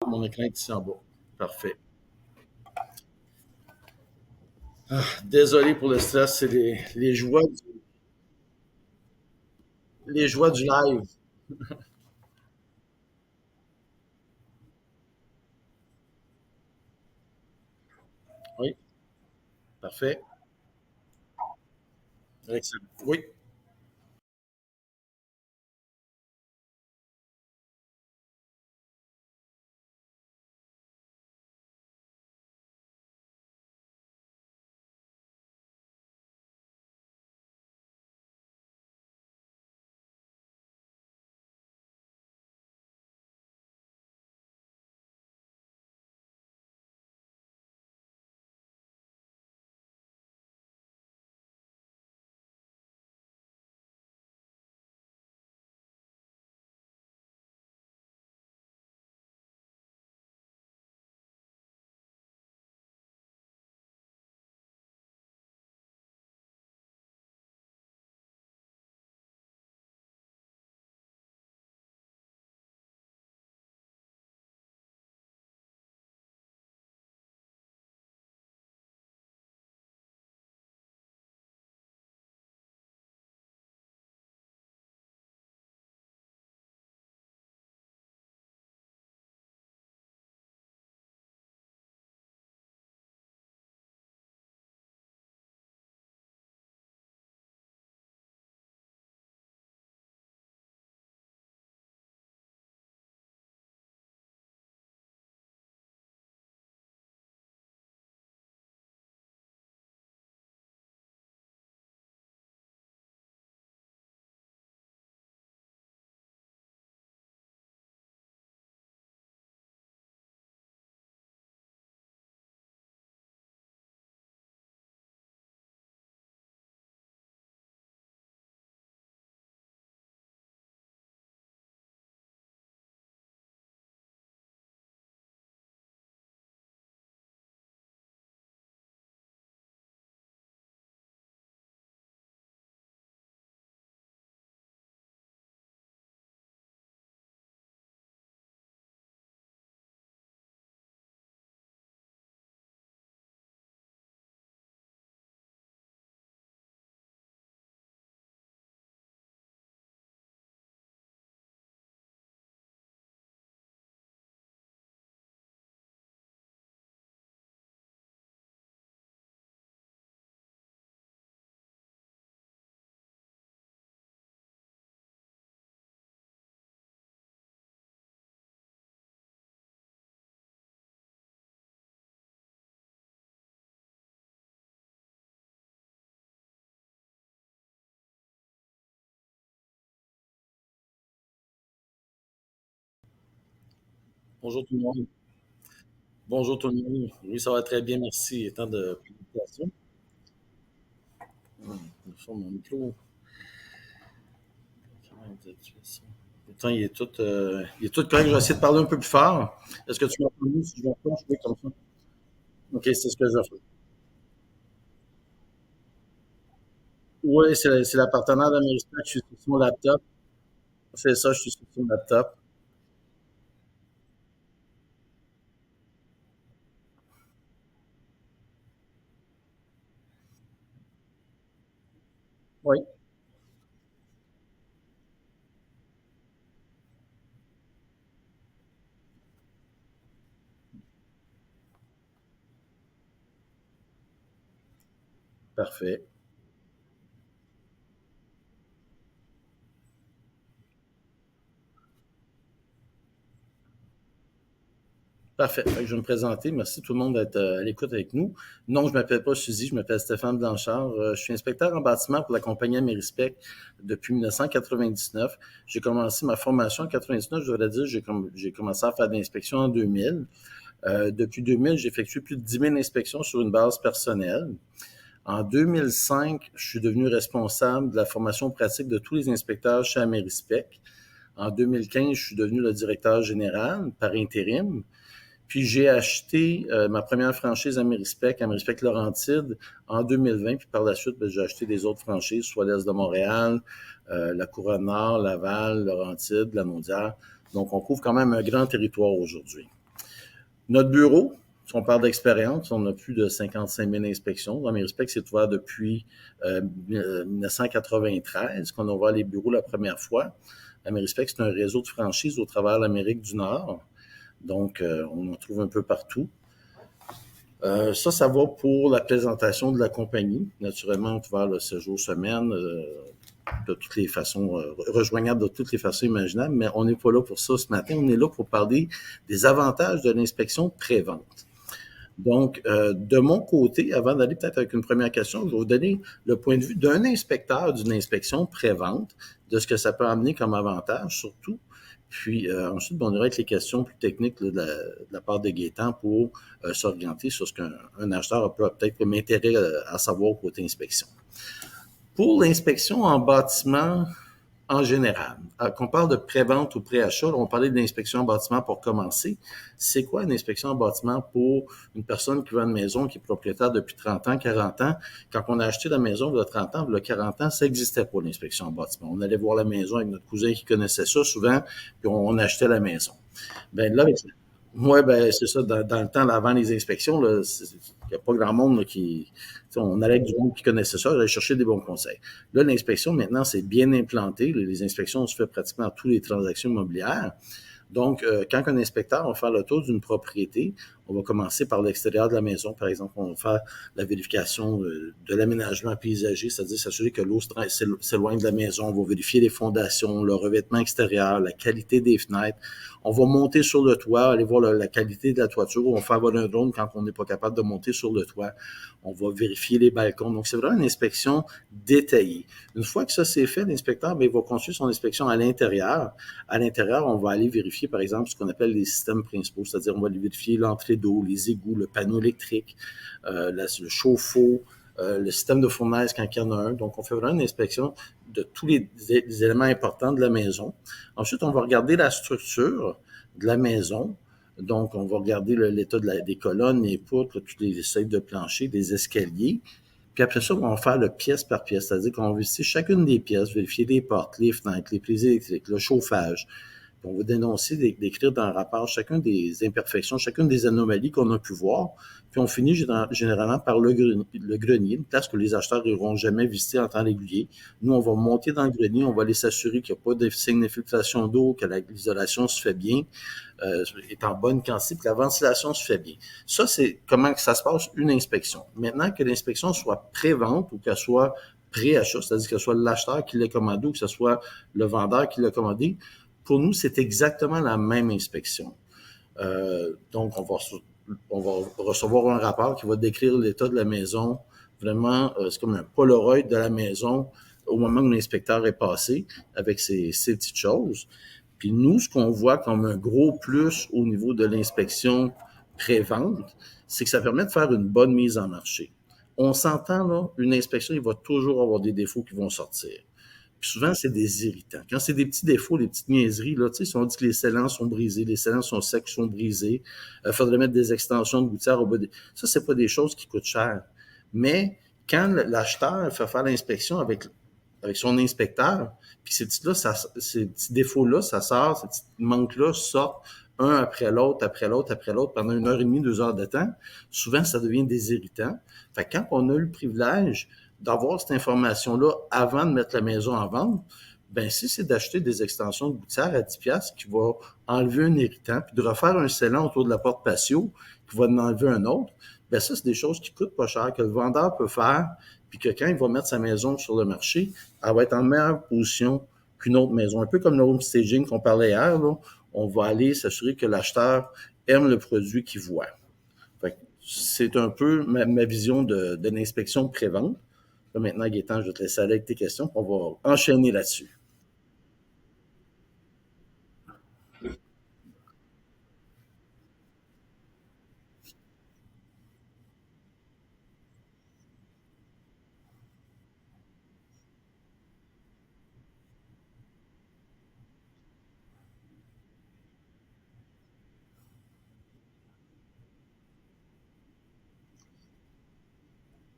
mon écran est ici en bas. Parfait. Désolé pour le stress, c'est les joies du live. Oui, parfait. Excellent. Oui, bonjour tout le monde. Bonjour tout le monde. Oui, ça va très bien, merci. Étant de présentation. Mon micro. Pourtant, il est tout correct. Je vais essayer de parler un peu plus fort. Est-ce que tu m'entends mieux si je m'approche? Oui, comme ça. OK, c'est ce que je vais faire. Oui, c'est la partenaire d'Amérique. Je suis sur mon laptop. C'est ça, je suis sur mon laptop. Oui, parfait. Parfait. Fait que je vais me présenter. Merci tout le monde d'être à l'écoute avec nous. Non, je ne m'appelle pas Suzy, je m'appelle Stéphane Blanchard. Je suis inspecteur en bâtiment pour la compagnie Amerispec depuis 1999. J'ai commencé ma formation en 99, je devrais dire. J'ai commencé à faire de l'inspection en 2000. Depuis 2000, j'ai effectué plus de 10 000 inspections sur une base personnelle. En 2005, je suis devenu responsable de la formation pratique de tous les inspecteurs chez Amerispec. En 2015, je suis devenu le directeur général par intérim. Puis j'ai acheté ma première franchise Amerispec Laurentide, en 2020. Puis par la suite, ben, j'ai acheté des autres franchises, soit l'Est de Montréal, la Couronne-Nord, Laval, Laurentide, la Naudière. Donc, on couvre quand même un grand territoire aujourd'hui. Notre bureau, si on parle d'expérience, on a plus de 55 000 inspections. Dans mes respects, c'est ouvert depuis 1993 qu'on a ouvert les bureaux la première fois. À mes respects, c'est un réseau de franchises au travers de l'Amérique du Nord. Donc, on en trouve un peu partout. Ça va pour la présentation de la compagnie. Naturellement, on peut voir le séjour semaine de toutes les façons, rejoignable de toutes les façons imaginables, mais on n'est pas là pour ça ce matin. On est là pour parler des avantages de l'inspection pré-vente. Donc, de mon côté, avant d'aller peut-être avec une première question, je vais vous donner le point de vue d'un inspecteur d'une inspection pré-vente, de ce que ça peut amener comme avantage surtout. Puis ensuite, on ira avec les questions plus techniques là, de la part de Gaétan pour s'orienter sur ce qu'un acheteur peut peut-être comme intérêt à savoir côté inspection. Pour l'inspection en bâtiment, en général, qu'on parle de pré-vente ou pré-achat, on parlait de l'inspection en bâtiment pour commencer. C'est quoi une inspection en bâtiment pour une personne qui vend une maison, qui est propriétaire depuis 30 ans, 40 ans? Quand on a acheté la maison il y a 30 ans, il y a 40 ans, ça n'existait pas l'inspection en bâtiment. On allait voir la maison avec notre cousin qui connaissait ça souvent, puis on achetait la maison. Ben là, moi, ben, c'est ça, dans le temps, avant les inspections, il n'y a pas grand monde là, qui. On allait avec du monde qui connaissait ça, j'allais chercher des bons conseils. Là, l'inspection, maintenant, c'est bien implanté. Les inspections se fait pratiquement à toutes les transactions immobilières. Donc, quand un inspecteur va faire le tour d'une propriété, on va commencer par l'extérieur de la maison. Par exemple, on va faire la vérification de l'aménagement paysager, c'est-à-dire s'assurer que l'eau s'éloigne de la maison. On va vérifier les fondations, le revêtement extérieur, la qualité des fenêtres. On va monter sur le toit, aller voir la qualité de la toiture. On va faire voler un drone quand on n'est pas capable de monter sur le toit. On va vérifier les balcons. Donc, c'est vraiment une inspection détaillée. Une fois que ça c'est fait, l'inspecteur il va continuer son inspection à l'intérieur. À l'intérieur, on va aller vérifier, par exemple, ce qu'on appelle les systèmes principaux, c'est-à-dire on va aller vérifier l'entrée d'eau, les égouts, le panneau électrique, le chauffe-eau, le système de fournaise quand il y en a un. Donc, on fait vraiment une inspection de tous les éléments importants de la maison. Ensuite, on va regarder la structure de la maison. Donc, on va regarder l'état des colonnes, les poutres, tous les seuils de plancher, des escaliers. Puis après ça, on va faire le pièce par pièce, c'est-à-dire qu'on va visiter chacune des pièces, vérifier les portes, les fenêtres, les prises électriques, le chauffage. Puis on va dénoncer, décrire dans le rapport chacune des imperfections, chacune des anomalies qu'on a pu voir. Puis on finit généralement par le grenier, une place que les acheteurs n'iront jamais visiter en temps régulier. Nous, on va monter dans le grenier, on va aller s'assurer qu'il n'y a pas de signe d'infiltration d'eau, que l'isolation se fait bien, est en bonne quantité, que la ventilation se fait bien. Ça, c'est comment que ça se passe, une inspection. Maintenant, que l'inspection soit pré-vente ou qu'elle soit pré-achat, c'est-à-dire que ce soit l'acheteur qui l'a commandé ou que ce soit le vendeur qui l'a commandé, pour nous, c'est exactement la même inspection. Donc, on va recevoir un rapport qui va décrire l'état de la maison. Vraiment, c'est comme un Polaroid de la maison au moment où l'inspecteur est passé avec ces petites choses. Puis nous, ce qu'on voit comme un gros plus au niveau de l'inspection pré-vente, c'est que ça permet de faire une bonne mise en marché. On s'entend, là, une inspection, il va toujours avoir des défauts qui vont sortir. Puis souvent, c'est des irritants. Quand c'est des petits défauts, des petites niaiseries, là, tu sais, si on dit que les scellants sont brisés, les scellants sont secs, sont brisés, il faudrait mettre des extensions de gouttière au bas des... Ça, c'est pas des choses qui coûtent cher. Mais quand l'acheteur fait faire l'inspection avec son inspecteur, puis ces petits-là, ces petits défauts-là, ça sort, ces petits manques-là sortent un après l'autre, après l'autre, après l'autre, pendant 1 heure et demie, 2 heures de temps. Souvent, ça devient des irritants. Fait que quand on a eu le privilège d'avoir cette information-là avant de mettre la maison en vente, ben si c'est d'acheter des extensions de gouttière à 10$ qui va enlever un irritant, puis de refaire un scellant autour de la porte patio, qui va en enlever un autre, ben ça, c'est des choses qui coûtent pas cher, que le vendeur peut faire, puis que quand il va mettre sa maison sur le marché, elle va être en meilleure position qu'une autre maison. Un peu comme le home staging qu'on parlait hier, là, on va aller s'assurer que l'acheteur aime le produit qu'il voit. Fait que c'est un peu ma vision de l'inspection pré-vente. Là, maintenant, Gaétan, je vais te laisser aller avec tes questions. On va enchaîner là-dessus.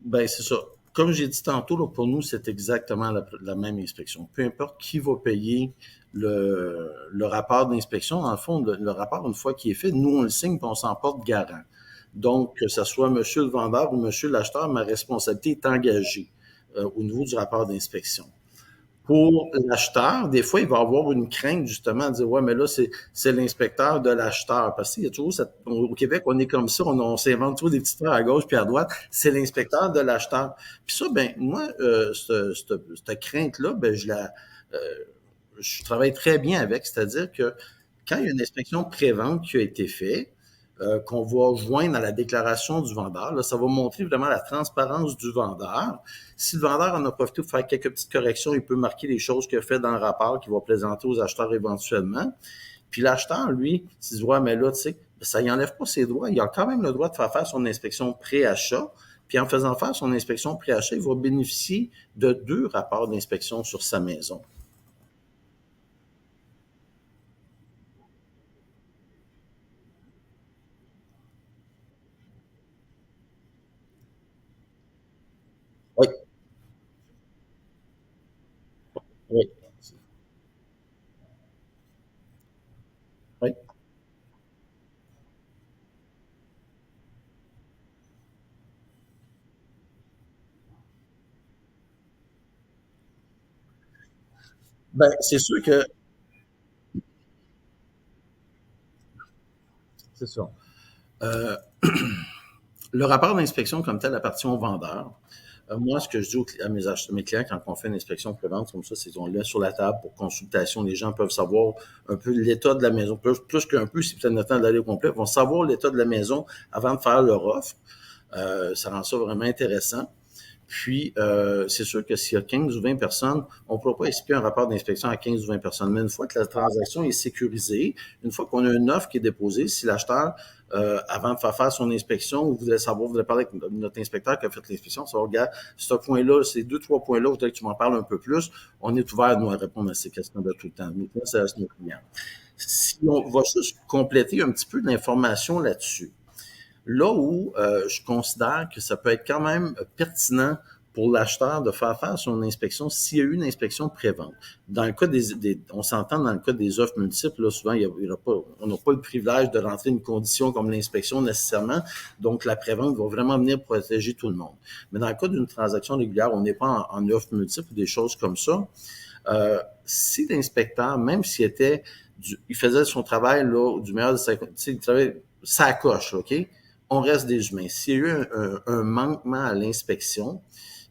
Ben, c'est ça. comme j'ai dit tantôt, là, pour nous, c'est exactement la même inspection. Peu importe qui va payer le rapport d'inspection, dans le fond, le rapport, une fois qu'il est fait, nous, on le signe et on s'en porte garant. Donc, que ce soit monsieur le vendeur ou monsieur l'acheteur, ma responsabilité est engagée au niveau du rapport d'inspection. Pour l'acheteur, des fois, il va avoir une crainte justement de dire ouais, mais là, c'est l'inspecteur de l'acheteur. Parce qu'il y a toujours cette, au Québec, on est comme ça, on s'invente toujours des petits traits à gauche puis à droite. C'est l'inspecteur de l'acheteur. Puis ça, ben moi, cette crainte-là, ben euh, je travaille très bien avec. C'est-à-dire que quand il y a une inspection pré-vente qui a été faite, qu'on va joindre à la déclaration du vendeur. Là, ça va montrer vraiment la transparence du vendeur. Si le vendeur en a profité pour faire quelques petites corrections, il peut marquer les choses qu'il a fait dans le rapport qu'il va présenter aux acheteurs éventuellement. Puis l'acheteur, lui, s'il dit, ouais, mais là, tu sais, ça y enlève pas ses droits. Il a quand même le droit de faire son inspection pré-achat. Puis en faisant faire son inspection pré-achat, il va bénéficier de 2 rapports d'inspection sur sa maison. Oui, oui, oui. Ben, c'est sûr que c'est ça. Euh, le rapport d'inspection comme tel appartient au vendeur. Moi, ce que je dis à mes clients quand on fait une inspection pré-vente comme ça, c'est qu'on le met sur la table pour consultation. Les gens peuvent savoir un peu l'état de la maison, plus qu'un peu, si peut-être notre temps d'aller au complet, ils vont savoir l'état de la maison avant de faire leur offre. Ça rend ça vraiment intéressant. Puis, c'est sûr que s'il y a 15 ou 20 personnes, on ne pourra pas expliquer un rapport d'inspection à 15 ou 20 personnes. Mais une fois que la transaction est sécurisée, une fois qu'on a une offre qui est déposée, si l'acheteur, avant de faire son inspection, vous voulez savoir, vous voulez parler avec notre inspecteur qui a fait l'inspection, ça regarde, ce point-là, ces 2, 3 points-là, vous voudrais que tu m'en parles un peu plus, on est ouvert, nous, à répondre à ces questions de tout le temps. Nous, ça reste nos clients. Si on va juste compléter un petit peu d'informations là-dessus, là où je considère que ça peut être quand même pertinent pour l'acheteur de faire son inspection s'il y a eu une inspection pré-vente. Dans le cas on s'entend dans le cas des offres multiples, là, souvent, on n'a pas le privilège de rentrer une condition comme l'inspection nécessairement, donc la pré-vente va vraiment venir protéger tout le monde. Mais dans le cas d'une transaction régulière, on n'est pas en offre multiple ou des choses comme ça. Si l'inspecteur, même s'il il faisait son travail là, du meilleur de il travaillait ça coche, OK? On reste des humains. S'il y a eu un manquement à l'inspection,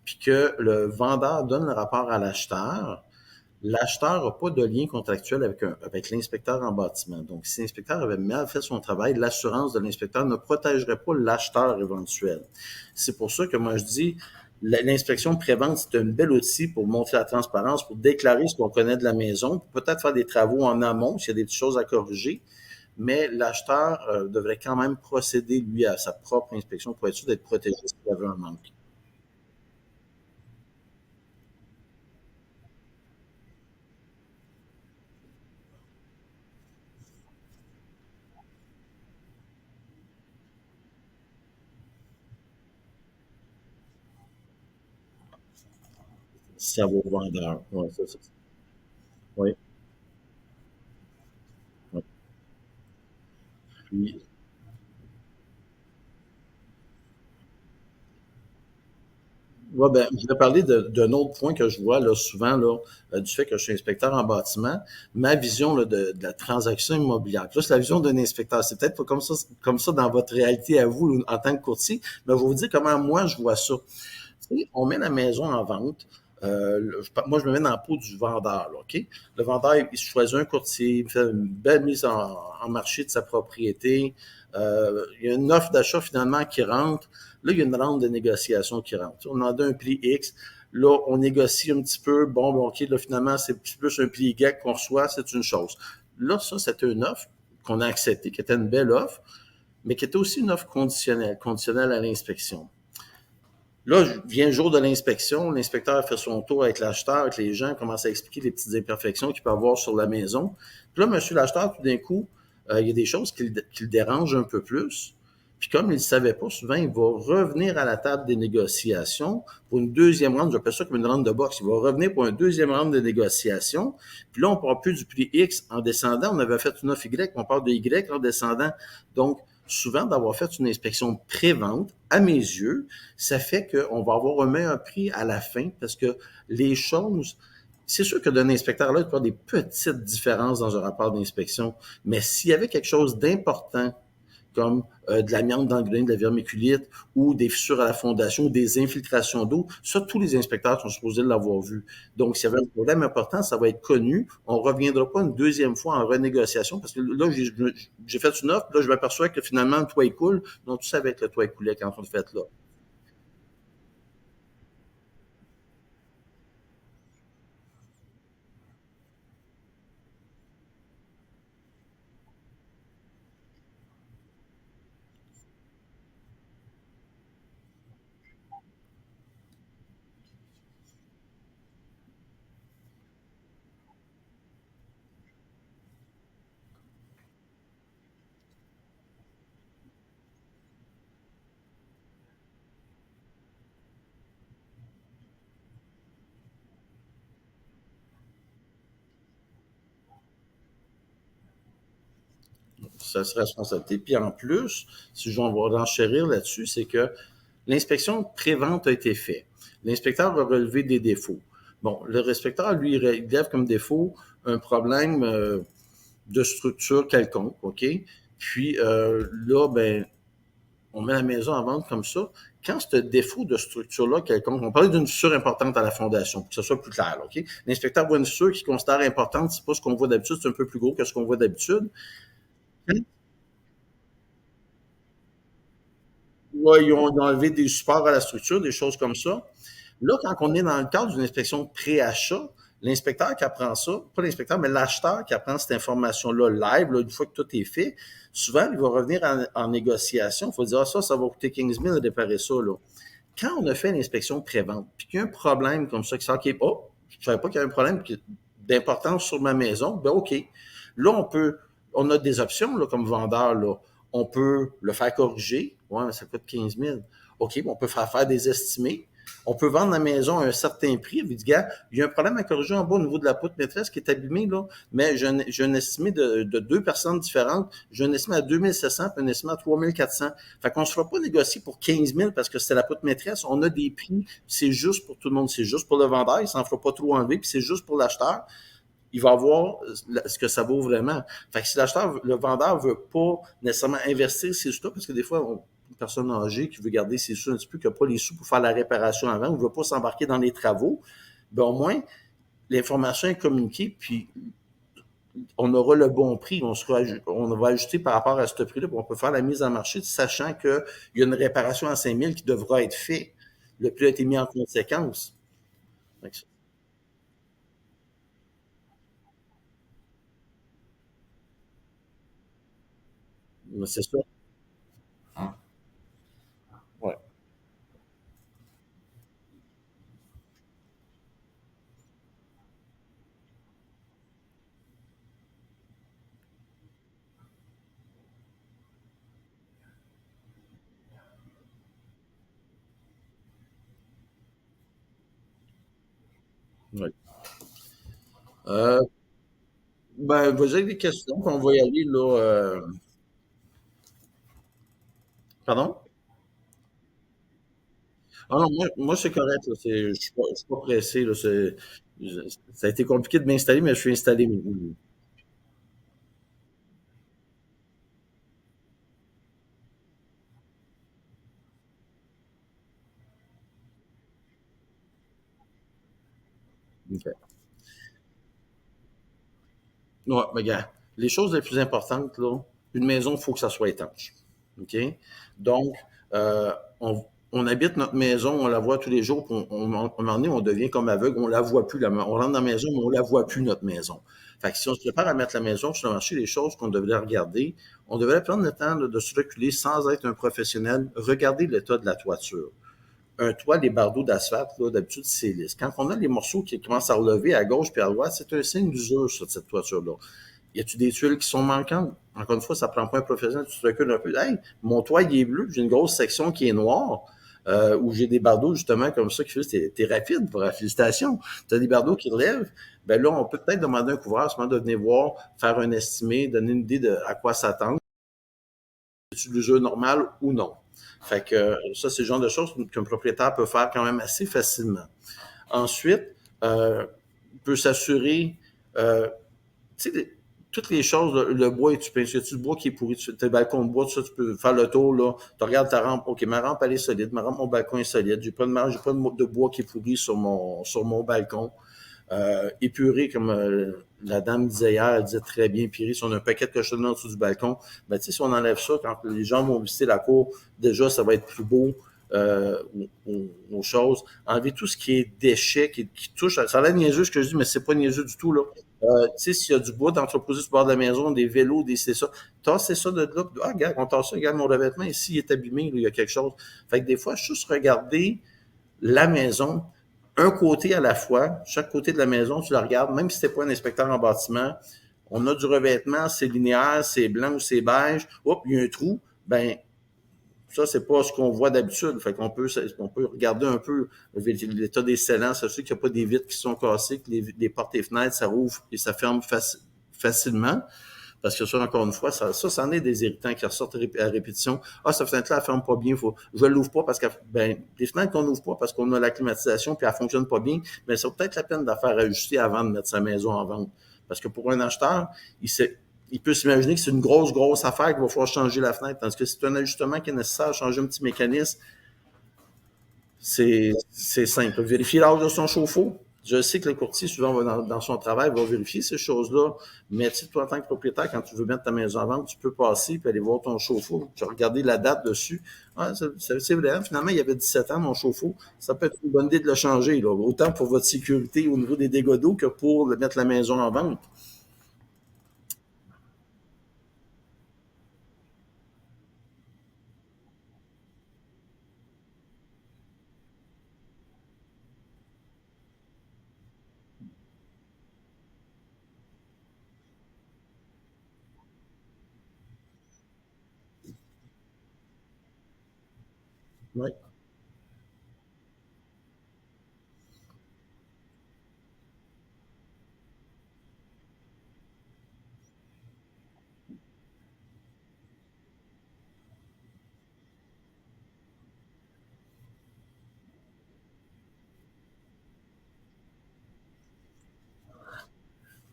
puis que le vendeur donne le rapport à l'acheteur n'a pas de lien contractuel avec l'inspecteur en bâtiment. Donc, si l'inspecteur avait mal fait son travail, l'assurance de l'inspecteur ne protégerait pas l'acheteur éventuel. C'est pour ça que moi, je dis, l'inspection pré-vente, c'est un bel outil pour montrer la transparence, pour déclarer ce qu'on connaît de la maison, pour peut-être faire des travaux en amont s'il y a des petites choses à corriger, mais l'acheteur devrait quand même procéder, lui, à sa propre inspection pour être sûr d'être protégé s'il y avait un manque. Ça vaut vendeur. Ouais, ça. Oui. Ouais. Puis, ouais, ben, je vais parler d'un autre point que je vois là, souvent là, du fait que je suis inspecteur en bâtiment. Ma vision là, de la transaction immobilière, plus la vision d'un inspecteur, c'est peut-être pas comme ça dans votre réalité à vous en tant que courtier, mais je vais vous dire comment moi je vois ça. Tu sais, on met la maison en vente. Moi, je me mets dans la peau du vendeur. Là, OK? Le vendeur, il choisit un courtier, il fait une belle mise en marché de sa propriété. Il y a une offre d'achat finalement qui rentre. Là, il y a une ronde de négociation qui rentre. On en a un prix X. Là, on négocie un petit peu. Bon, OK, là, finalement, c'est plus un prix Y qu'on reçoit, c'est une chose. Là, ça, c'était une offre qu'on a acceptée, qui était une belle offre, mais qui était aussi une offre conditionnelle à l'inspection. Là, vient le jour de l'inspection, l'inspecteur fait son tour avec l'acheteur, avec les gens, commence à expliquer les petites imperfections qu'il peut avoir sur la maison. Puis là, monsieur l'acheteur, tout d'un coup, il y a des choses qui le dérangent un peu plus. Puis comme il ne le savait pas, souvent, il va revenir à la table des négociations pour une deuxième ronde. J'appelle ça comme une ronde de boxe. Il va revenir pour une deuxième ronde de négociations. Puis là, on ne parle plus du prix X en descendant. On avait fait une offre Y, on parle de Y en descendant. Donc, souvent, d'avoir fait une inspection pré-vente, à mes yeux, ça fait qu'on va avoir un meilleur prix à la fin parce que les choses, c'est sûr que d'un inspecteur là, il peut y avoir des petites différences dans un rapport d'inspection, mais s'il y avait quelque chose d'important comme de l'amiante dans le grain, de la vermiculite ou des fissures à la fondation, ou des infiltrations d'eau. Ça, tous les inspecteurs sont supposés l'avoir vu. Donc, s'il y avait un problème important, ça va être connu. On ne reviendra pas une deuxième fois en renégociation parce que là, j'ai fait une offre, là, je m'aperçois que finalement, le toit il coule. Donc, tu savais que le toit il coulait quand on le fait là. Ça serait responsabilité. Puis en plus, si je vais renchérir là-dessus, c'est que l'inspection pré-vente a été faite. L'inspecteur va relever des défauts. Bon, le inspecteur, lui, il relève comme défaut un problème de structure quelconque, OK? Puis là, ben, on met la maison à vendre comme ça. Quand ce défaut de structure-là quelconque, on parlait d'une fissure importante à la fondation, pour que ce soit plus clair, OK? L'inspecteur voit une fissure qui considère importante, c'est pas ce qu'on voit d'habitude, c'est un peu plus gros que ce qu'on voit d'habitude. Ouais, ils ont enlevé des supports à la structure, des choses comme ça. Là, quand on est dans le cadre d'une inspection pré-achat, l'inspecteur qui apprend ça, pas l'inspecteur, mais l'acheteur qui apprend cette information-là live, là, une fois que tout est fait, souvent, il va revenir en négociation. Il faut dire, ah, ça va coûter 15 000 à réparer ça. Là. Quand on a fait l'inspection pré-vente, puis qu'il y a un problème comme ça, qui sort, OK, oh, je ne savais pas qu'il y avait un problème d'importance sur ma maison, ben OK. Là, on a des options là, comme vendeur. Là. On peut le faire corriger. Ouais, mais ça coûte 15 000. OK, on peut faire des estimés. On peut vendre la maison à un certain prix. Il dit, gars, il y a un problème à corriger en bas au niveau de la poutre maîtresse qui est abîmée, là. Mais j'ai un estimé de deux personnes différentes. J'ai un estimé à 2700 puis un estimé à 3400. Fait qu'on ne se fera pas négocier pour 15 000 parce que c'est la poutre maîtresse. On a des prix. C'est juste pour tout le monde. C'est juste pour le vendeur. Il s'en fera pas trop enlever. Puis c'est juste pour l'acheteur. Il va voir ce que ça vaut vraiment. Fait que si l'acheteur, le vendeur veut pas nécessairement investir ses sous, parce que des fois, une personne âgée qui veut garder ses sous un petit peu, qui n'a pas les sous pour faire la réparation avant, ou ne veut pas s'embarquer dans les travaux, ben au moins, l'information est communiquée, puis on aura le bon prix, on va ajuster par rapport à ce prix-là, puis on peut faire la mise en marché, sachant qu'il y a une réparation à 5 000 qui devra être faite. Le prix a été mis en conséquence. C'est ça. Ouais. Ouais. Euh, Ben, vas-y avec des questions, puis on va y aller, là. Pardon? Ah non, moi c'est correct, là. Je suis pas pressé, là. Ça a été compliqué de m'installer, mais je suis installé maintenant. OK. Ouais, mais gars, les choses les plus importantes, là, une maison, il faut que ça soit étanche. OK? Donc, euh, on habite notre maison, on la voit tous les jours, puis à un moment donné, on devient comme aveugle, on la voit plus. On rentre dans la maison, mais on la voit plus, notre maison. Fait que si on se prépare à mettre la maison sur le marché, les choses qu'on devrait regarder, on devrait prendre le temps là, de se reculer sans être un professionnel, regarder l'état de la toiture. Un toit, les bardeaux d'asphalte, là, d'habitude, c'est lisse. Quand on a les morceaux qui commencent à relever à gauche puis à droite, c'est un signe d'usure sur cette toiture-là. Y a-tu des tuiles qui sont manquantes? Encore une fois, ça prend pas un professionnel, tu te recules un peu. Hey, mon toit, il est bleu, j'ai une grosse section qui est noire, où j'ai des bardeaux, justement, comme ça, qui fait, t'es rapide, pour la félicitation. Tu as des bardeaux qui relèvent. Ben là, on peut peut-être demander à un couvreur, de venir voir, faire un estimé, donner une idée de à quoi s'attendre. C'est-tu de l'usure normale ou non? Fait que ça, c'est le genre de choses qu'un propriétaire peut faire quand même assez facilement. Ensuite, il peut s'assurer, tu sais, toutes les choses, le bois, tu penses, y a-tu le bois qui est pourri, tes balcons de bois, tout ça, tu peux faire le tour, là, tu regardes ta rampe, ok, ma rampe, elle est solide, ma rampe, mon balcon est solide, j'ai pas de bois qui est pourri sur mon balcon. Épuré, comme la dame disait hier, elle disait très bien, épuré, si on a un paquet de cochonneries en dessous du balcon, ben, tu sais, si on enlève ça, quand les gens vont visiter la cour, déjà, ça va être plus beau, aux choses. Enlever tout ce qui est déchets, qui touche, ça a l'air niaiseux ce que je dis, mais c'est pas niaiseux du tout, là. Tu sais, s'il y a du bois d'entreposé sur le bord de la maison, des vélos, c'est ça, tassez ça de là, ah, regarde, on tasse ça, regarde mon revêtement, ici, il est abîmé, là, il y a quelque chose. Fait que des fois, juste regarder la maison, un côté à la fois, chaque côté de la maison, tu la regardes, même si t'es pas un inspecteur en bâtiment, on a du revêtement, c'est linéaire, c'est blanc ou c'est beige, hop, il y a un trou, ben, ça, c'est pas ce qu'on voit d'habitude. Fait on peut regarder un peu l'état des scellants, s'assurer qu'il n'y a pas des vitres qui sont cassées, que les portes et fenêtres, ça rouvre et ça ferme facilement. Parce que ça, encore une fois, ça en est des irritants qui ressortent à répétition. Ah, cette fenêtre-là, elle ferme pas bien. Je l'ouvre pas parce que, les fenêtres qu'on n'ouvre pas parce qu'on a la climatisation puis elle fonctionne pas bien, mais c'est peut-être la peine de faire ajuster avant de mettre sa maison en vente. Parce que pour un acheteur, il peut s'imaginer que c'est une grosse affaire qu'il va falloir changer la fenêtre. Tandis que c'est un ajustement qui est nécessaire, changer un petit mécanisme, c'est simple. Vérifier l'âge de son chauffe-eau. Je sais que le courtier, souvent, va dans son travail, va vérifier ces choses-là. Mais tu sais, toi, en tant que propriétaire, quand tu veux mettre ta maison en vente, tu peux passer et aller voir ton chauffe-eau. Tu vas regarder la date dessus. Ah, c'est vrai, finalement, il y avait 17 ans, mon chauffe-eau. Ça peut être une bonne idée de le changer, là. Autant pour votre sécurité au niveau des dégâts d'eau que pour mettre la maison en vente. Oui.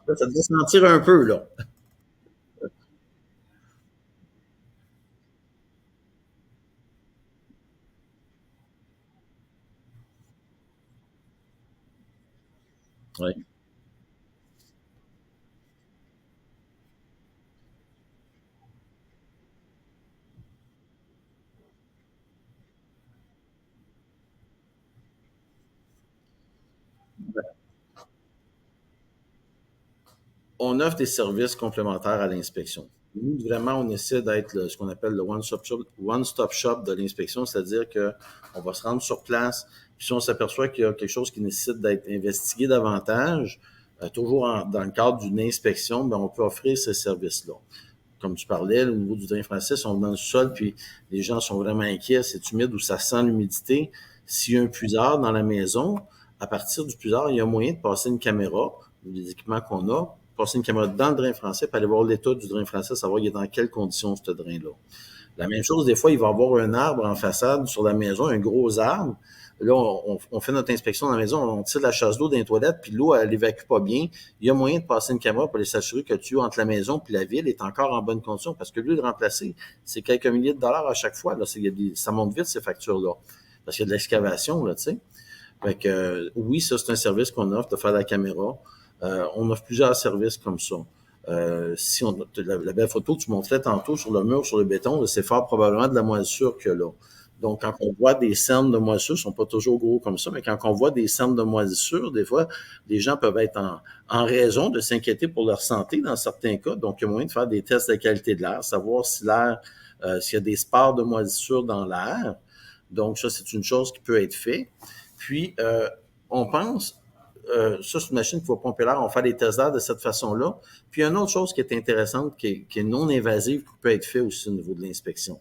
Là, ça devait sentir un peu, là. Oui. On offre des services complémentaires à l'inspection. Nous, vraiment, on essaie d'être ce qu'on appelle le one-stop shop de l'inspection, c'est-à-dire qu'on va se rendre sur place, puis si on s'aperçoit qu'il y a quelque chose qui nécessite d'être investigué davantage, toujours dans le cadre d'une inspection, ben, on peut offrir ce service-là. Comme tu parlais, au niveau du drain français, on est dans le sol, puis les gens sont vraiment inquiets, c'est humide ou ça sent l'humidité. S'il y a un puisard dans la maison, à partir du puisard, il y a moyen de passer une caméra, les équipements qu'on a, passer une caméra dans le drain français, puis aller voir l'état du drain français, savoir il est dans quelles conditions ce drain-là. La même chose, des fois, il va y avoir un arbre en façade sur la maison, un gros arbre. Là, on fait notre inspection dans la maison, on tire la chasse d'eau dans les toilettes, puis l'eau, elle évacue pas bien. Il y a moyen de passer une caméra pour aller s'assurer que le tuyau entre la maison et la ville est encore en bonne condition, parce que lui, de remplacer, c'est quelques milliers de dollars à chaque fois. Là, ça monte vite, ces factures-là, parce qu'il y a de l'excavation, là, tu sais. Fait que, oui, ça, c'est un service qu'on offre de faire la caméra. On offre plusieurs services comme ça. Si on, la belle photo que tu montrais tantôt sur le mur, sur le béton, c'est fort probablement de la moisissure que là. Donc, quand on voit des cernes de moisissure, ils sont pas toujours gros comme ça, mais quand on voit des cernes de moisissure, des fois, les gens peuvent être en raison de s'inquiéter pour leur santé dans certains cas. Donc, il y a moyen de faire des tests de qualité de l'air, savoir si l'air, s'il y a des spores de moisissure dans l'air. Donc, ça, c'est une chose qui peut être faite. Puis, on pense ça, c'est une machine qui va pomper l'air. On va faire des tests d'air de cette façon-là. Puis, il y a une autre chose qui est intéressante, qui est non invasive, qui peut être fait aussi au niveau de l'inspection.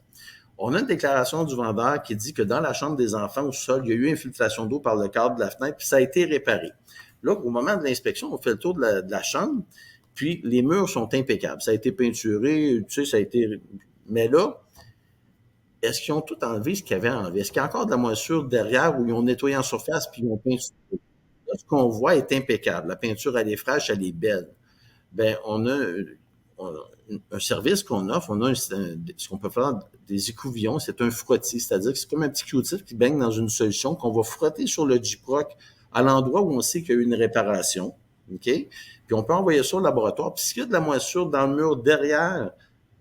On a une déclaration du vendeur qui dit que dans la chambre des enfants au sol, il y a eu infiltration d'eau par le cadre de la fenêtre, puis ça a été réparé. Là, au moment de l'inspection, on fait le tour de la chambre, puis les murs sont impeccables. Ça a été peinturé, tu sais, ça a été... Mais là, est-ce qu'ils ont tout enlevé ce qu'il y avait enlevé? Est-ce qu'il y a encore de la moisissure derrière où ils ont nettoyé en surface puis ils ont peinturé? Là, ce qu'on voit est impeccable. La peinture, elle est fraîche, elle est belle. Ben, on a un service qu'on offre, on a ce qu'on peut faire des écouvillons, c'est un frottis, c'est-à-dire que c'est comme un petit Q-tip qui baigne dans une solution qu'on va frotter sur le J-Proc à l'endroit où on sait qu'il y a eu une réparation. OK? Puis on peut envoyer ça au laboratoire. Puis s'il y a de la moisissure dans le mur derrière,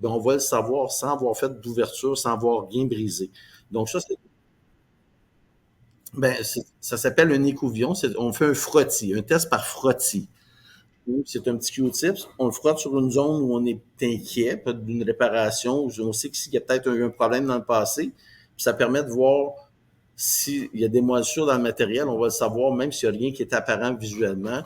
ben on va le savoir sans avoir fait d'ouverture, sans avoir rien brisé. Donc ça, ça s'appelle un écouvillon. On fait un frottis, un test par frottis. C'est un petit Q-tips. On le frotte sur une zone où on est inquiet, peut-être d'une réparation, où on sait qu'il y a peut-être eu un problème dans le passé. Puis ça permet de voir s'il y a des moisissures dans le matériel. On va le savoir, même s'il n'y a rien qui est apparent visuellement.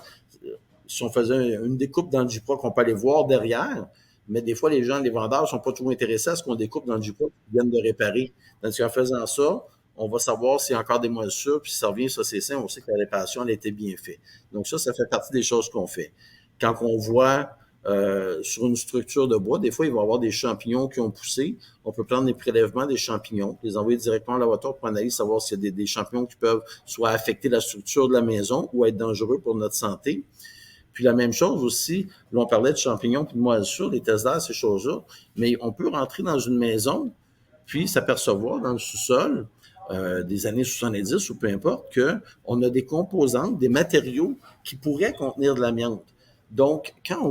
Si on faisait une découpe dans le J-Proc, on peut aller voir derrière. Mais des fois, les gens, les vendeurs, ne sont pas toujours intéressés à ce qu'on découpe dans le J-Proc qu'ils viennent de réparer. Donc, en faisant ça, on va savoir s'il y a encore des moisissures, puis si ça revient, ça c'est sain, on sait que la réparation, elle a été bien faite. Donc ça fait partie des choses qu'on fait. Quand on voit sur une structure de bois, des fois, il va y avoir des champignons qui ont poussé. On peut prendre des prélèvements des champignons, les envoyer directement au laboratoire pour analyser, savoir s'il y a des champignons qui peuvent soit affecter la structure de la maison ou être dangereux pour notre santé. Puis la même chose aussi, là, on parlait de champignons puis de moisissures, des tests d'air, ces choses-là, mais on peut rentrer dans une maison puis s'apercevoir dans le sous-sol des années 70 ou peu importe qu'on a des composantes, des matériaux qui pourraient contenir de l'amiante. Donc, quand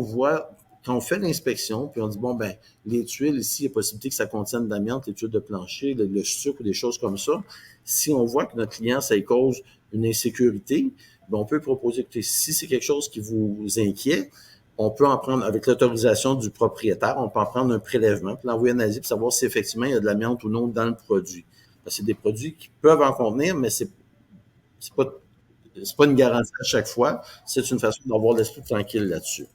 on fait l'inspection, puis on dit, bon, ben, les tuiles ici, il y a possibilité que ça contienne de l'amiante, les tuiles de plancher, le sucre, des choses comme ça. Si on voit que notre client, ça lui cause une insécurité, ben, on peut proposer que si c'est quelque chose qui vous inquiète, on peut en prendre, avec l'autorisation du propriétaire, on peut en prendre un prélèvement, puis l'envoyer en Asie, pour savoir si effectivement il y a de l'amiante ou non dans le produit. Parce que c'est des produits qui peuvent en contenir, mais c'est pas, c'est pas une garantie à chaque fois. C'est une façon d'avoir l'esprit tranquille là-dessus.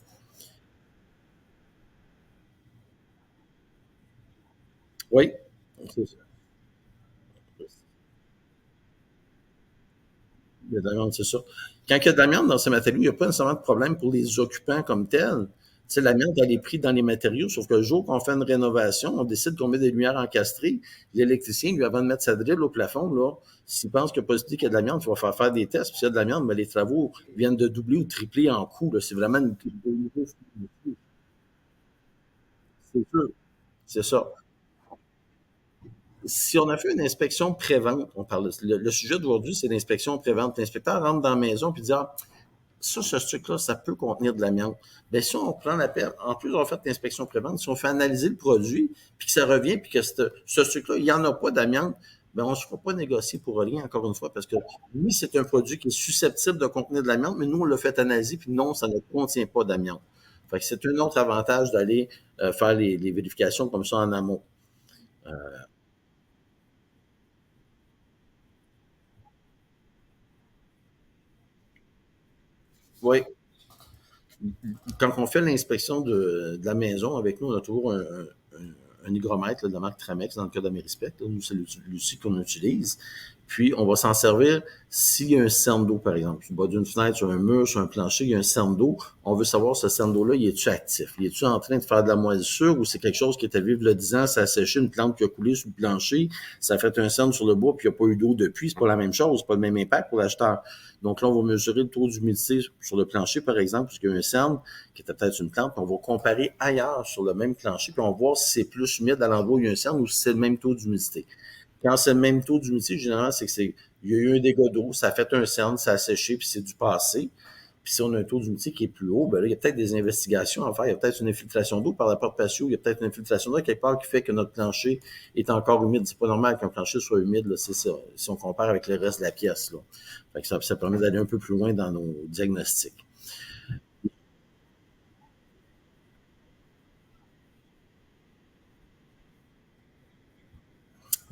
Oui, c'est ça. Il y a de l'amiante, c'est ça. Quand il y a de l'amiante dans ces matériaux, il n'y a pas nécessairement de problème pour les occupants comme tels. Tu sais, l'amiante, elle est prise dans les matériaux, sauf que le jour qu'on fait une rénovation, on décide qu'on met des lumières encastrées. L'électricien, lui, avant de mettre sa drille au plafond, là, s'il pense qu'il y a possibilité qu'il y a de l'amiante, il va faire des tests. Puis s'il y a de l'amiante, mais les travaux viennent de doubler ou tripler en coût. Là. C'est vraiment une... C'est sûr. C'est ça. Si on a fait une inspection pré-vente, on parle, le sujet d'aujourd'hui, c'est l'inspection pré-vente. L'inspecteur rentre dans la maison et dit, ah, ça, ce truc-là, ça peut contenir de l'amiante. Bien, si on prend la peine, en plus d'avoir fait l'inspection pré-vente, si on fait analyser le produit, puis que ça revient, puis que ce truc-là, il n'y en a pas d'amiante, bien, on ne se fera pas négocier pour rien, encore une fois, parce que oui, c'est un produit qui est susceptible de contenir de l'amiante, mais nous, on l'a fait analyser, puis non, ça ne contient pas d'amiante. Fait que c'est un autre avantage d'aller faire les vérifications comme ça en amont. Oui, quand on fait l'inspection de la maison avec nous, on a toujours un hygromètre là, de la marque Tramex dans le cas d'Amérispec. Nous, c'est l'outil qu'on utilise. Puis, on va s'en servir s'il y a un cerne d'eau, par exemple. Sur le bas d'une fenêtre, sur un mur, sur un plancher, il y a un cerne d'eau. On veut savoir ce cerne d'eau-là, il est-tu actif? Il est-tu en train de faire de la moisissure ou c'est quelque chose qui était vivre le 10 ans, ça a séché, une plante qui a coulé sur le plancher, ça a fait un cerne sur le bois, puis il n'y a pas eu d'eau depuis. C'est pas la même chose, c'est pas le même impact pour l'acheteur. Donc là, on va mesurer le taux d'humidité sur le plancher, par exemple, puisqu'il y a un cerne qui était peut-être une plante, puis on va comparer ailleurs sur le même plancher, puis on va voir si c'est plus humide à l'endroit où il y a un cerne ou si c'est le même taux d'humidité. Quand c'est le même taux d'humidité, généralement, c'est que il y a eu un dégât d'eau, ça a fait un cerne, ça a séché, puis c'est du passé. Puis si on a un taux d'humidité qui est plus haut, ben là, il y a peut-être des investigations à faire. Il y a peut-être une infiltration d'eau par la porte patio, il y a peut-être une infiltration d'eau quelque part qui fait que notre plancher est encore humide. C'est pas normal qu'un plancher soit humide, là, c'est ça, si on compare avec le reste de la pièce. Là. Fait que ça permet d'aller un peu plus loin dans nos diagnostics.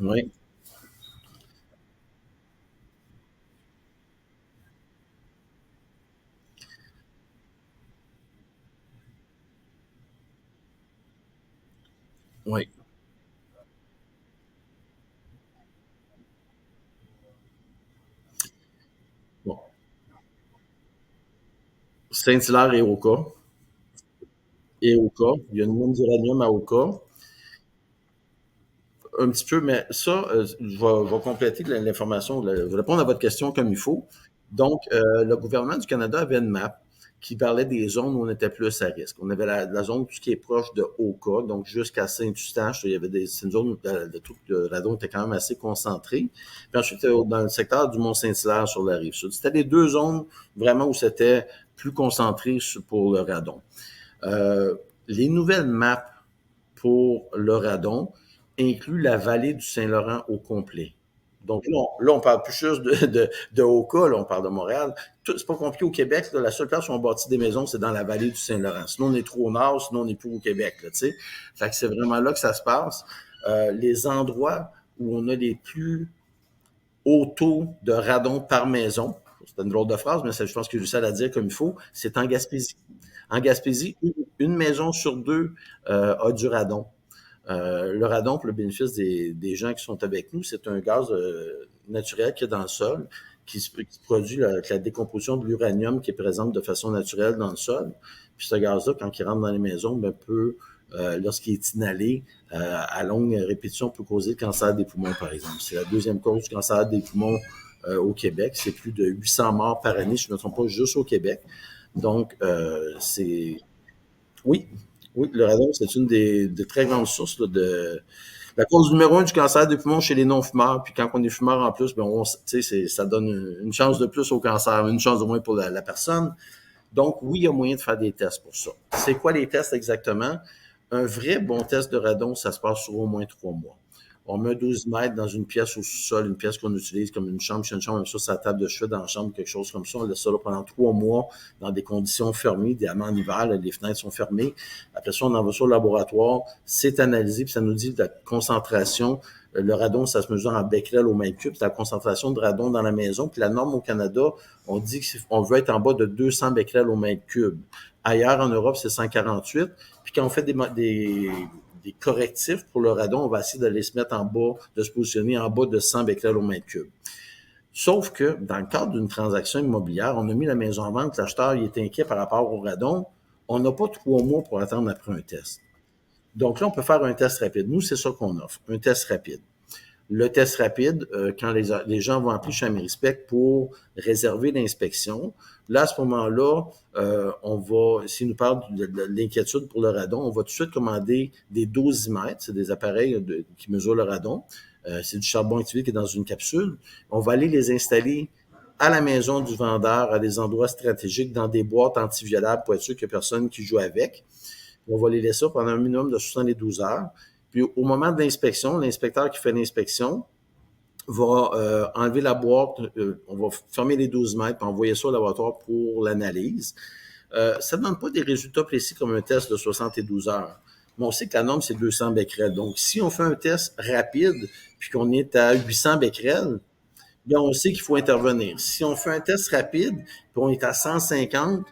Oui. Saint-Hilaire et Oka. Et Oka. Il y a une mine d'uranium à Oka. Un petit peu, mais ça, je vais compléter l'information, je vais répondre à votre question comme il faut. Donc, le gouvernement du Canada avait une map qui parlait des zones où on était plus à risque. On avait la zone tout ce qui est proche de Oka, donc jusqu'à Saint-Eustache, il y avait c'est une zone où le radon était quand même assez concentré. Puis ensuite, dans le secteur du Mont-Saint-Hilaire sur la rive sud. C'était les deux zones vraiment où c'était plus concentré pour le radon. Euh, les nouvelles maps pour le radon inclut la vallée du Saint-Laurent au complet. Donc là, on parle plus juste de Oka, là, on parle de Montréal. C'est pas compliqué au Québec. Là, la seule place où on bâtit des maisons, c'est dans la vallée du Saint-Laurent. Sinon, on est trop au nord, sinon on n'est plus au Québec. Là, fait que c'est vraiment là que ça se passe. Les endroits où on a les plus hauts taux de radon par maison, c'est une drôle de phrase, mais je pense que j'ai ça à dire comme il faut, c'est en Gaspésie. En Gaspésie, une maison sur deux a du radon. Le radon, pour le bénéfice des gens qui sont avec nous, c'est un gaz naturel qui est dans le sol, qui produit avec la décomposition de l'uranium qui est présente de façon naturelle dans le sol. Puis ce gaz-là, quand il rentre dans les maisons, ben, lorsqu'il est inhalé à longue répétition, peut causer le cancer des poumons, par exemple. C'est la deuxième cause du cancer des poumons au Québec. C'est plus de 800 morts par année, si je ne me trompe pas, juste au Québec. Donc, c'est... Oui, oui, le radon, c'est une des très grandes sources là, de la cause numéro un du cancer des poumons chez les non-fumeurs. Puis quand on est fumeur en plus, ben ça donne une chance de plus au cancer, une chance de moins pour la personne. Donc, oui, il y a moyen de faire des tests pour ça. C'est quoi les tests exactement? Un vrai bon test de radon, ça se passe sur au moins 3 mois. On met 12 mètres dans une pièce au sous-sol, une pièce qu'on utilise comme une chambre chez une chambre, même ça, c'est la table de chevet dans la chambre, quelque chose comme ça. On laisse ça là pendant 3 mois dans des conditions fermées, idéalement en hiver, là, les fenêtres sont fermées. Après ça, on envoie ça au laboratoire, c'est analysé, puis ça nous dit la concentration. Le radon, ça se mesure en becquerel au mètre cube, c'est la concentration de radon dans la maison. Puis la norme au Canada, on dit qu'on veut être en bas de 200 becquerels au mètre cube. Ailleurs, en Europe, c'est 148. Puis quand on fait des correctifs pour le radon, on va essayer de les se mettre en bas, de se positionner en bas de 100 becquerels au mètre cube. Sauf que, dans le cadre d'une transaction immobilière, on a mis la maison en vente, l'acheteur il est inquiet par rapport au radon. On n'a pas 3 mois pour attendre après un test. Donc là, on peut faire un test rapide. Nous, c'est ça qu'on offre, un test rapide. Le test rapide, quand les gens vont appeler chez Amerispec pour réserver l'inspection, là, à ce moment-là, on va, s'ils nous parlent de l'inquiétude pour le radon, on va tout de suite commander des dosimètres, c'est des appareils qui mesurent le radon. C'est du charbon activé qui est dans une capsule. On va aller les installer à la maison du vendeur, à des endroits stratégiques, dans des boîtes antiviolables pour être sûr qu'il n'y a personne qui joue avec. On va les laisser pendant un minimum de 72 heures. Puis au moment de l'inspection, l'inspecteur qui fait l'inspection va enlever la boîte, on va fermer les 12 mètres, puis envoyer ça au laboratoire pour l'analyse. Ça ne donne pas des résultats précis comme un test de 72 heures. Mais on sait que la norme, c'est 200 becquerels. Donc, si on fait un test rapide, puis qu'on est à 800 becquerels, bien, on sait qu'il faut intervenir. Si on fait un test rapide, puis on est à 150,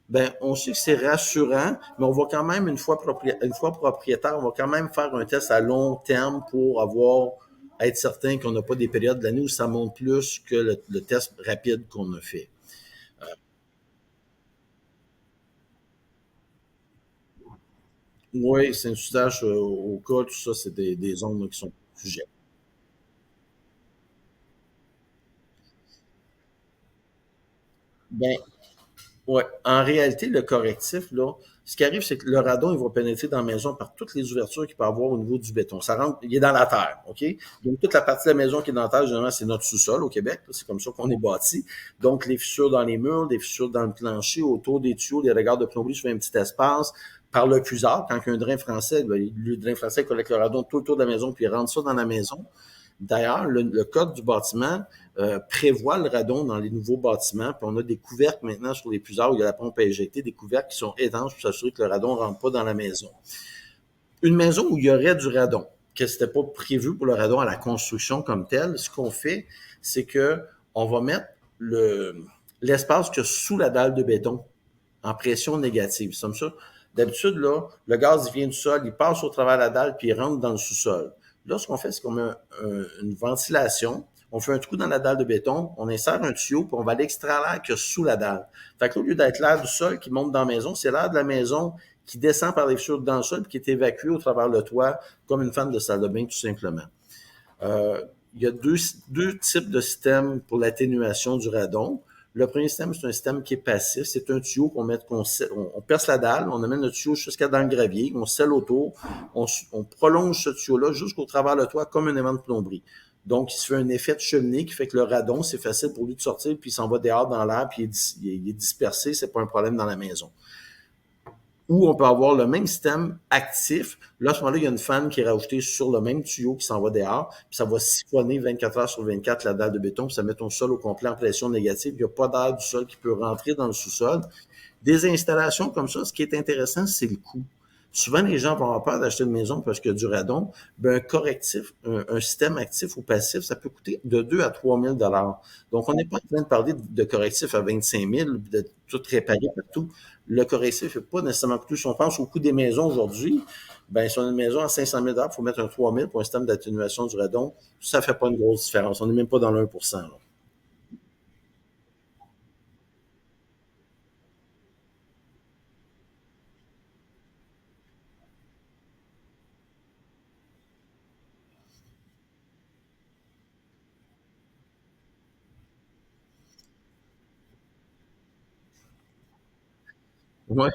ben, on sait que c'est rassurant, mais on va quand même, une fois propriétaire, on va quand même faire un test à long terme pour être certain qu'on n'a pas des périodes de l'année où ça monte plus que le test rapide qu'on a fait. Oui, c'est un usage au cas, tout ça, c'est des zones là, qui sont sujets. Ben, ouais. En réalité, le correctif, là, ce qui arrive, c'est que le radon, il va pénétrer dans la maison par toutes les ouvertures qu'il peut avoir au niveau du béton. Ça rentre, il est dans la terre, OK? Donc, toute la partie de la maison qui est dans la terre, généralement, c'est notre sous-sol au Québec. C'est comme ça qu'on est bâti. Donc, les fissures dans les murs, les fissures dans le plancher, autour des tuyaux, les regards de plomberie, je fais un petit espace. Par le puisard, quand il y a un drain français, le drain français collecte le radon tout autour de la maison, puis il rentre ça dans la maison. D'ailleurs, le code du bâtiment prévoit le radon dans les nouveaux bâtiments. Puis on a des couvercles maintenant sur les puisards où il y a la pompe à éjecter, des couvercles qui sont étanches pour s'assurer que le radon ne rentre pas dans la maison. Une maison où il y aurait du radon, que ce n'était pas prévu pour le radon à la construction comme tel, ce qu'on fait, c'est que on va mettre l'espace que sous la dalle de béton en pression négative. C'est comme ça. D'habitude, là, le gaz, il vient du sol, il passe au travers de la dalle, puis il rentre dans le sous-sol. Là, ce qu'on fait, c'est qu'on met une ventilation On fait un trou dans la dalle de béton, on insère un tuyau, puis on va aller extraire l'air qu'il y a sous la dalle. Fait qu'au lieu d'être l'air du sol qui monte dans la maison, c'est l'air de la maison qui descend par les fissures dans le sol, puis qui est évacué au travers le toit, comme une fan de salle de bain, tout simplement. Euh, il y a deux types de systèmes pour l'atténuation du radon. Le premier système, c'est un système qui est passif. C'est un tuyau on perce la dalle, on amène le tuyau jusqu'à dans le gravier, on scelle autour, on prolonge ce tuyau-là jusqu'au travers le toit comme un aimant de plomberie. Donc, il se fait un effet de cheminée qui fait que le radon, c'est facile pour lui de sortir, puis il s'en va dehors dans l'air, puis il est dispersé, c'est pas un problème dans la maison. Ou on peut avoir le même système actif. Là, à ce moment-là, il y a une fan qui est rajoutée sur le même tuyau qui s'en va dehors, puis ça va siphonner 24 heures sur 24 la dalle de béton, puis ça met ton sol au complet en pression négative. Il n'y a pas d'air du sol qui peut rentrer dans le sous-sol. Des installations comme ça, ce qui est intéressant, c'est le coût. Souvent, les gens vont avoir peur d'acheter une maison parce qu'il y a du radon. Ben, un correctif, un système actif ou passif, ça peut coûter de 2 à 3 000 dollars. Donc, on n'est pas en train de parler de correctif à 25 000, de tout réparer partout. Le correctif n'est pas nécessairement coûteux. Si on pense au coût des maisons aujourd'hui, ben, si on a une maison à 500 000 dollars, il faut mettre un 3 000 pour un système d'atténuation du radon. Ça ne fait pas une grosse différence. On n'est même pas dans le 1 %. Là. Ouais.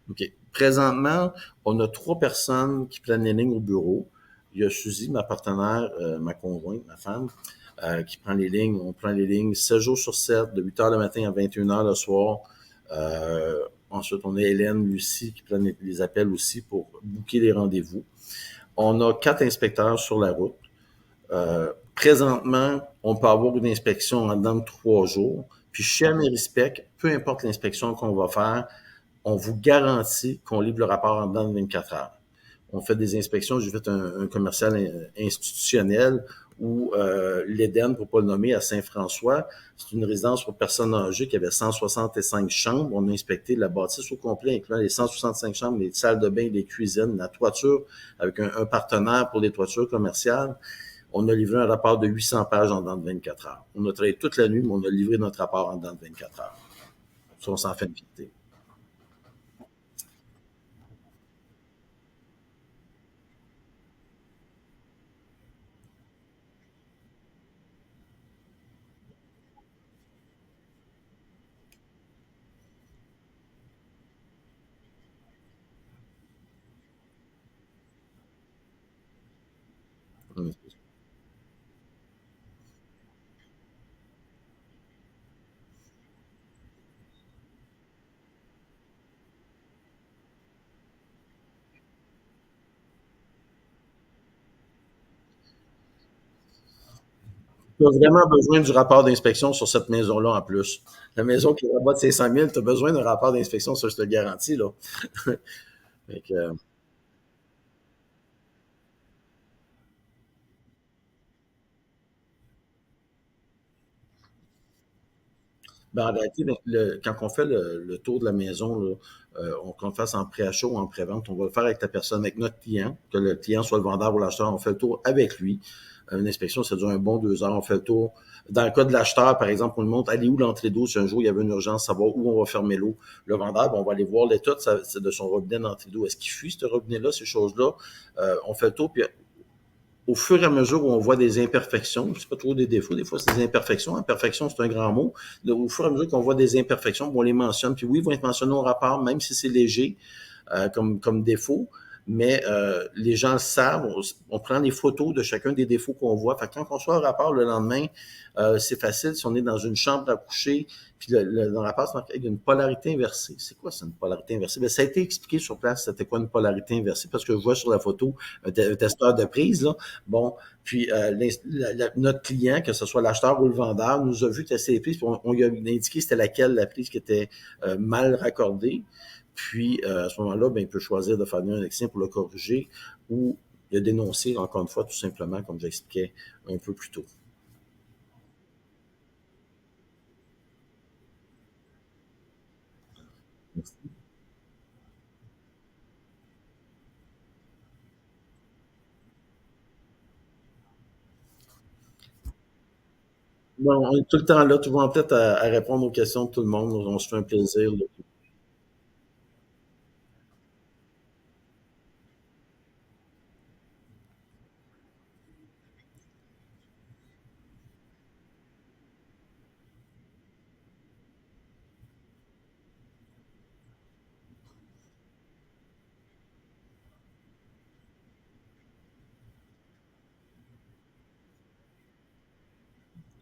OK. Présentement, on a 3 personnes qui prennent les lignes au bureau. Il y a Suzy, ma partenaire, ma conjointe, ma femme, qui prend les lignes. On prend les lignes 7 jours sur 7, de 8 heures le matin à 21 heures le soir. Ensuite, on a Hélène, Lucie qui prennent les appels aussi pour booker les rendez-vous. On a 4 inspecteurs sur la route. Présentement, on peut avoir une inspection en dedans de 3 jours. Puis chez Amerispec, peu importe l'inspection qu'on va faire, on vous garantit qu'on livre le rapport en dedans de 24 heures. On fait des inspections. J'ai fait un commercial institutionnel où l'Éden, pour ne pas le nommer, à Saint-François, c'est une résidence pour personnes âgées qui avait 165 chambres. On a inspecté la bâtisse au complet, incluant les 165 chambres, les salles de bain, les cuisines, la toiture, avec un partenaire pour les toitures commerciales. On a livré un rapport de 800 pages en dedans de 24 heures. On a travaillé toute la nuit, mais on a livré notre rapport en dedans de 24 heures. Ça, on s'en fait une fierté. Tu as vraiment besoin du rapport d'inspection sur cette maison-là en plus. La maison qui est en bas de 500 000, tu as besoin d'un rapport d'inspection, ça je te le garantis. Là. Fait que, ben, en réalité, quand on fait le tour de la maison, là, qu'on le fasse en pré-achat ou en pré-vente, on va le faire avec la personne, avec notre client, que le client soit le vendeur ou l'acheteur, on fait le tour avec lui. Une inspection, ça dure un bon 2 heures. On fait le tour. Dans le cas de l'acheteur, par exemple, on lui montre, allez où l'entrée d'eau si un jour il y avait une urgence, savoir où on va fermer l'eau. Le vendeur, ben, on va aller voir l'état de son robinet d'entrée d'eau. Est-ce qu'il fuit ce robinet-là, ces choses-là? On fait le tour, puis au fur et à mesure où on voit des imperfections, c'est pas trop des défauts, des fois c'est des imperfections. Imperfection, c'est un grand mot. Au fur et à mesure qu'on voit des imperfections, on les mentionne. Puis oui, ils vont être mentionnés au rapport, même si c'est léger comme défaut. Mais les gens le savent, on prend les photos de chacun des défauts qu'on voit. Fait que quand on soit un rapport le lendemain, c'est facile. Si on est dans une chambre à coucher, puis dans le rapport, c'est marqué il y a une polarité inversée. C'est quoi, c'est une polarité inversée? Bien, ça a été expliqué sur place, c'était quoi une polarité inversée, parce que je vois sur la photo un testeur de prise, là. Bon, puis notre client, que ce soit l'acheteur ou le vendeur, nous a vu tester les prises, puis on lui a indiqué c'était laquelle la prise qui était mal raccordée. Puis, à ce moment-là, ben, il peut choisir de faire venir un externe pour le corriger ou de dénoncer, encore une fois, tout simplement, comme j'expliquais un peu plus tôt. Bon, on est tout le temps là, toujours en tête à répondre aux questions de tout le monde. On se fait un plaisir. Là.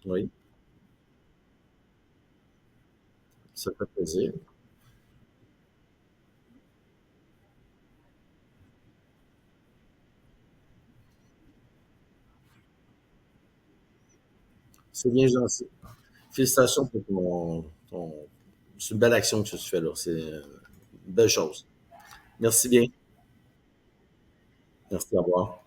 Oui, ça fait plaisir. C'est bien gentil. Félicitations pour c'est une belle action que tu fais là. C'est une belle chose. Merci bien. Merci, au revoir.